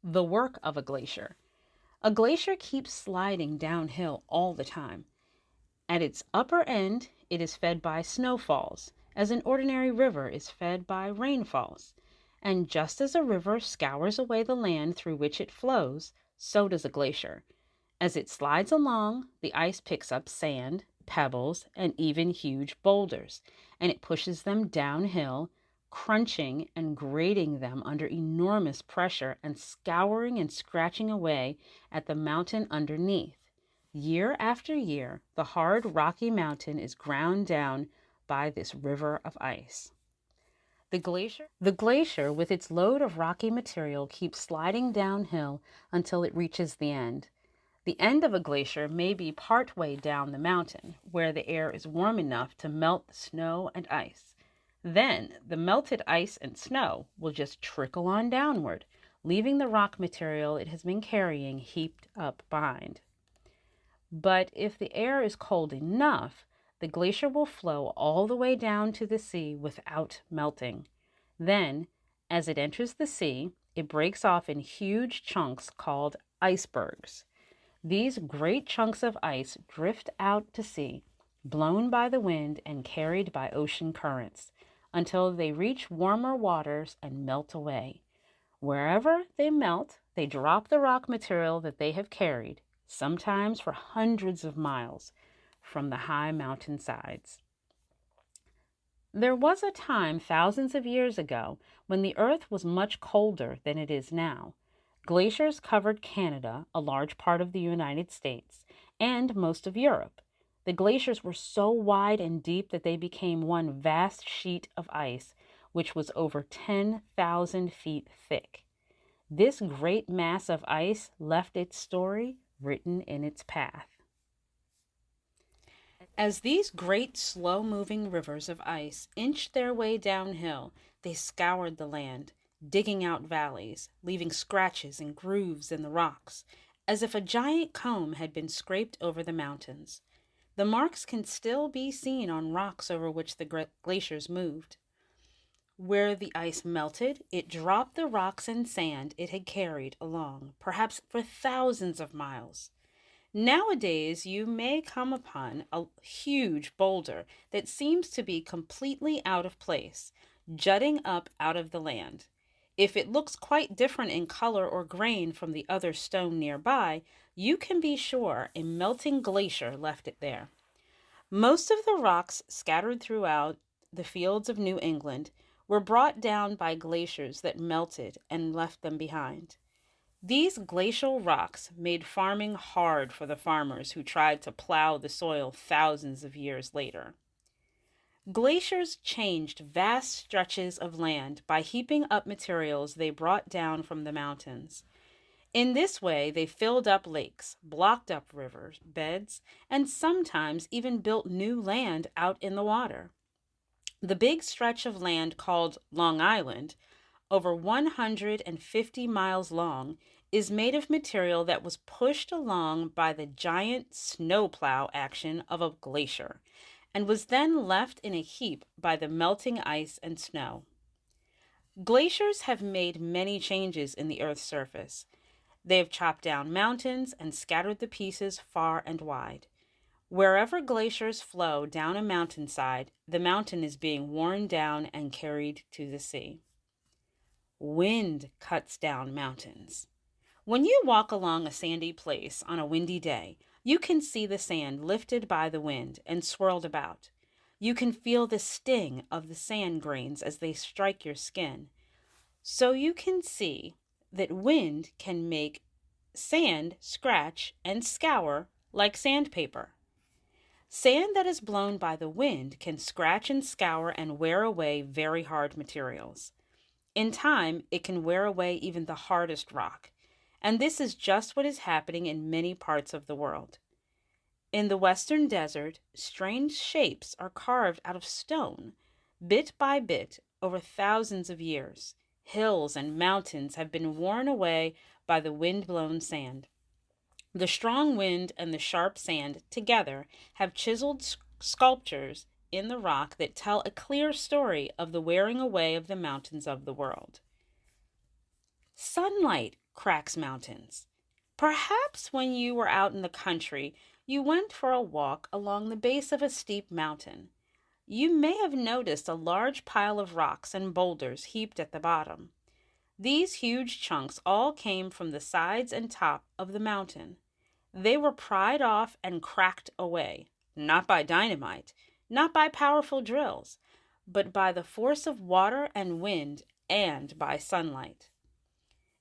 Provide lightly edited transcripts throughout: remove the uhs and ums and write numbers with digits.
The work of a glacier. A glacier keeps sliding downhill all the time. At its upper end, it is fed by snowfalls, as an ordinary river is fed by rainfalls. And just as a river scours away the land through which it flows, so does a glacier. As it slides along, the ice picks up sand, pebbles, and even huge boulders, and it pushes them downhill, crunching and grating them under enormous pressure and scouring and scratching away at the mountain underneath. Year after year, the hard rocky mountain is ground down by this river of ice. The glacier, with its load of rocky material, keeps sliding downhill until it reaches the end. The end of a glacier may be part way down the mountain, where the air is warm enough to melt the snow and ice. Then the melted ice and snow will just trickle on downward, leaving the rock material it has been carrying heaped up behind. But if the air is cold enough, the glacier will flow all the way down to the sea without melting. Then, as it enters the sea, it breaks off in huge chunks called icebergs. These great chunks of ice drift out to sea, blown by the wind and carried by ocean currents, until they reach warmer waters and melt away. Wherever they melt, they drop the rock material that they have carried, sometimes for hundreds of miles, from the high mountain sides. There was a time thousands of years ago when the earth was much colder than it is now. Glaciers covered Canada, a large part of the United States, and most of Europe. The glaciers were so wide and deep that they became one vast sheet of ice, which was over 10,000 feet thick. This great mass of ice left its story written in its path. As these great slow-moving rivers of ice inched their way downhill, they scoured the land, digging out valleys, leaving scratches and grooves in the rocks, as if a giant comb had been scraped over the mountains. The marks can still be seen on rocks over which the glaciers moved. Where the ice melted, it dropped the rocks and sand it had carried along, perhaps for thousands of miles. Nowadays, you may come upon a huge boulder that seems to be completely out of place, jutting up out of the land. If it looks quite different in color or grain from the other stone nearby, you can be sure a melting glacier left it there. Most of the rocks scattered throughout the fields of New England were brought down by glaciers that melted and left them behind. These glacial rocks made farming hard for the farmers who tried to plow the soil thousands of years later. Glaciers changed vast stretches of land by heaping up materials they brought down from the mountains. In this way, they filled up lakes, blocked up rivers, beds, and sometimes even built new land out in the water. The big stretch of land called Long Island, over 150 miles long, is made of material that was pushed along by the giant snowplow action of a glacier and was then left in a heap by the melting ice and snow. Glaciers have made many changes in the Earth's surface. They have chopped down mountains and scattered the pieces far and wide. Wherever glaciers flow down a mountainside, the mountain is being worn down and carried to the sea. Wind cuts down mountains. When you walk along a sandy place on a windy day, you can see the sand lifted by the wind and swirled about. You can feel the sting of the sand grains as they strike your skin. So you can see that wind can make sand scratch and scour like sandpaper. Sand that is blown by the wind can scratch and scour and wear away very hard materials. In time, it can wear away even the hardest rock. And this is just what is happening in many parts of the world. In the western desert, strange shapes are carved out of stone, bit by bit, over thousands of years. Hills and mountains have been worn away by the wind-blown sand. The strong wind and the sharp sand together have chiseled sculptures in the rock that tell a clear story of the wearing away of the mountains of the world. Sunlight cracks mountains. Perhaps when you were out in the country, you went for a walk along the base of a steep mountain. You may have noticed a large pile of rocks and boulders heaped at the bottom. These huge chunks all came from the sides and top of the mountain. They were pried off and cracked away, not by dynamite, not by powerful drills, but by the force of water and wind and by sunlight.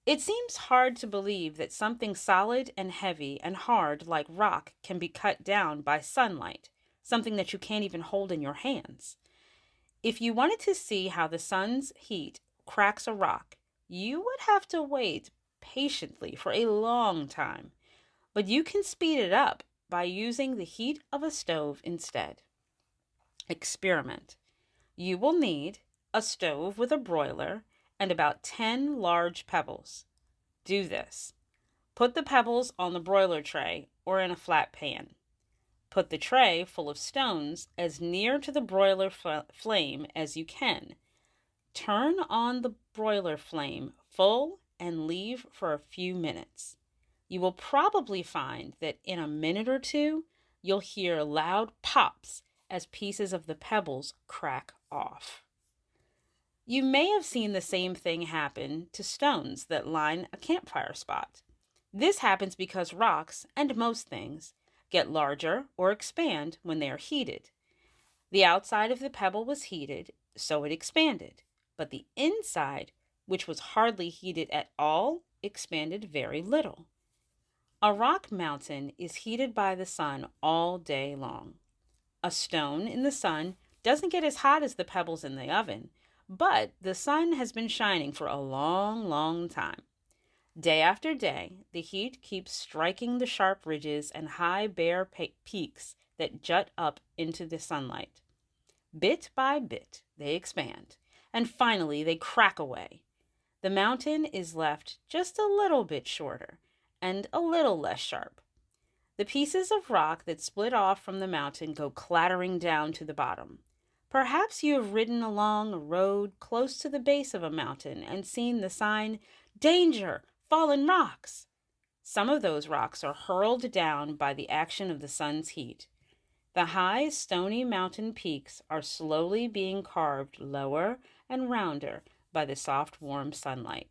It seems hard to believe that something solid and heavy and hard like rock can be cut down by sunlight, something that you can't even hold in your hands. If you wanted to see how the sun's heat cracks a rock, you would have to wait patiently for a long time, but you can speed it up by using the heat of a stove instead. Experiment. You will need a stove with a broiler and about 10 large pebbles. Do this. Put the pebbles on the broiler tray or in a flat pan. Put the tray full of stones as near to the broiler flame as you can. Turn on the broiler flame full and leave for a few minutes. You will probably find that in a minute or two, you'll hear loud pops as pieces of the pebbles crack off. You may have seen the same thing happen to stones that line a campfire spot. This happens because rocks, and most things, get larger or expand when they are heated. The outside of the pebble was heated, so it expanded, but the inside, which was hardly heated at all, expanded very little. A rock mountain is heated by the sun all day long. A stone in the sun doesn't get as hot as the pebbles in the oven, but the sun has been shining for a long, long time. Day after day, the heat keeps striking the sharp ridges and high bare peaks that jut up into the sunlight. Bit by bit, they expand, and finally they crack away. The mountain is left just a little bit shorter and a little less sharp. The pieces of rock that split off from the mountain go clattering down to the bottom. Perhaps you have ridden along a road close to the base of a mountain and seen the sign, "Danger! Fallen rocks!" Some of those rocks are hurled down by the action of the sun's heat. The high, stony mountain peaks are slowly being carved lower and rounder by the soft, warm sunlight.